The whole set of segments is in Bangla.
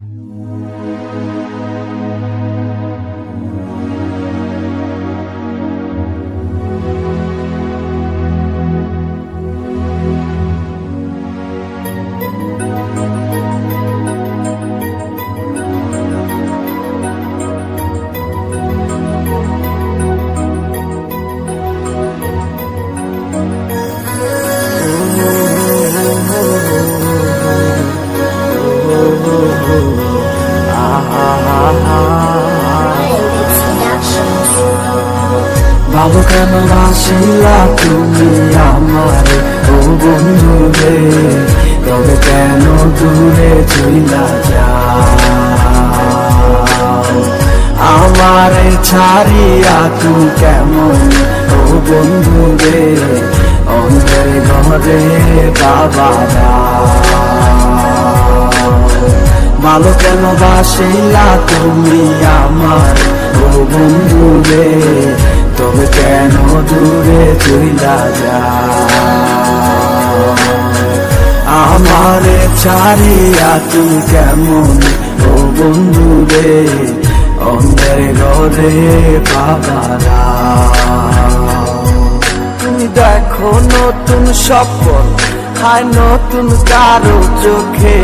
ভালো কেন বাসিলা তুমি আমারে ও বন্ধু রে, তবে কেন দূরে চইলা যাও আমারে ছাড়িয়া তুমি কেমন ও বন্ধু রে, অন্ধের ঘরে বাবারা। ভালো কেন বাসিলা তুমি আমার ও বন্ধু রে, তবে কেন দূরে চইলা যাও আমারে ছাড়িয়া তুমি কেমন ও বন্ধু রে, অন্ধের ঘরে বাবারা। তুমি দেখো নতুন স্বপ্ন হায় নতুন কারো চোখে,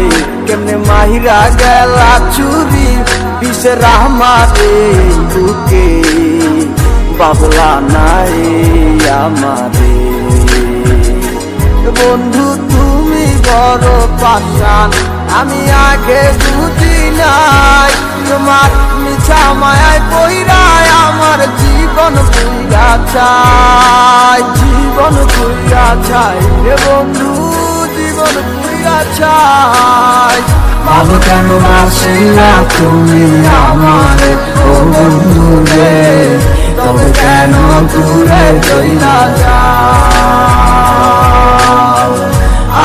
কেমনে মাহিরা গেলা চুরি বিষের আমারে বুকে, বাবলা নাই আমারে। বন্ধু তুমি বড় পাষাণ, আমি আগে বুঝি নাই, তোমার মিছা মায়ায় পইরায় আমার জীবন পুইরা চাই, জীবন পুইরা চাই রে বন্ধু, জীবন পুইরা চাই। ভালো কেন বাসিলা তুমি আমার ও বন্ধু রে, তবে কেন দূরে চইলা যাও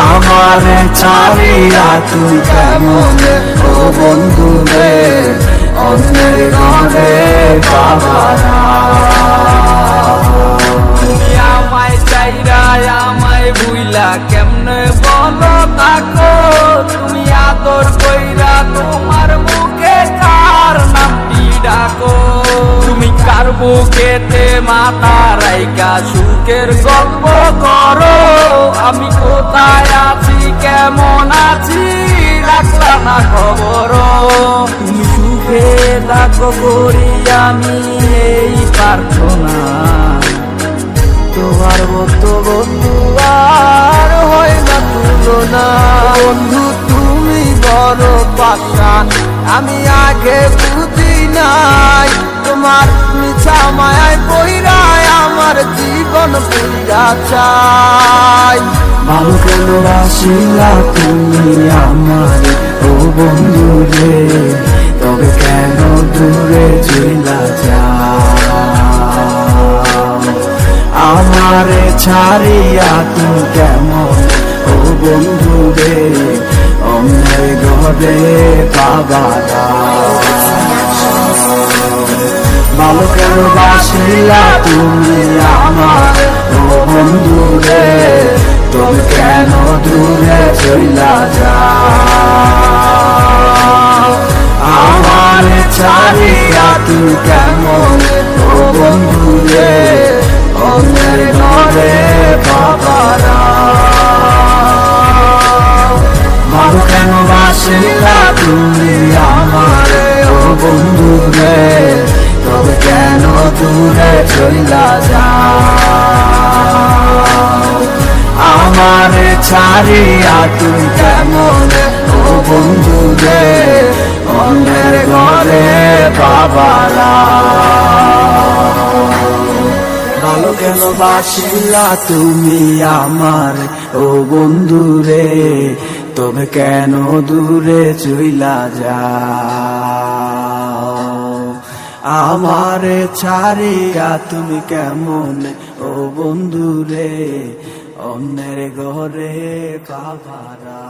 আমারে ছাড়িয়া তুই কেমন ও বন্ধু রে, অন্যের ঘরে বাবারা। তুমি আমায় চাইরা আমায় ভুইলা কেমনে বলো থাকো, তুমি আদর কইরা তোমার মুখে কার নামটি ডাকো, তুমি কার বুকেতে মাথা রাইকা সুখের গল্প করো, আমি কোথায় আছি কেমন আছি রাখলা না খবর, তুমি সুখে থাকো করি আমি এই প্রার্থনা, তোমার মতো বন্ধু আর হয় না তুলনা। বন্ধু তুমি বড় পাষাণ, আমি আগে বুঝি নাই, তোমার মিছা মায়ায় পইরায় আমার জীবন পুইরা চাই। ভালো কেন বাসিলা তুমি আমার ও বন্ধু রে, তবে কেন দূরে চইলা যাও আমারে ছাড়িয়া তুমি কেমন ও বন্ধু রে, অন্যের ঘরে বাবারা। ভালো কেন বাসিলা তুমি আমার ও বন্ধু রে, তবে কেন দূরে চইলা যাও আমারে ছাড়িয়া তুমি কেমন ও বন্ধু রে, অন্যের ঘরে বাবারা। ভালো কেন বাসিলা তুমি আমার ও বন্ধু রে, তবে কেন দূরে চইলা যাও আমারে ছাড়িয়া তুমি কেমন ও বন্ধু রে, অন্যের ঘরে বাবারা। ভালো কেন বাসিলা তুমি আমার ও বন্ধু রে, তবে কেন দূরে চইলা যাও আমারে ছাড়িয়া তুমি কেমন ও বন্ধু রে, অন্যের ঘরে বাবারা।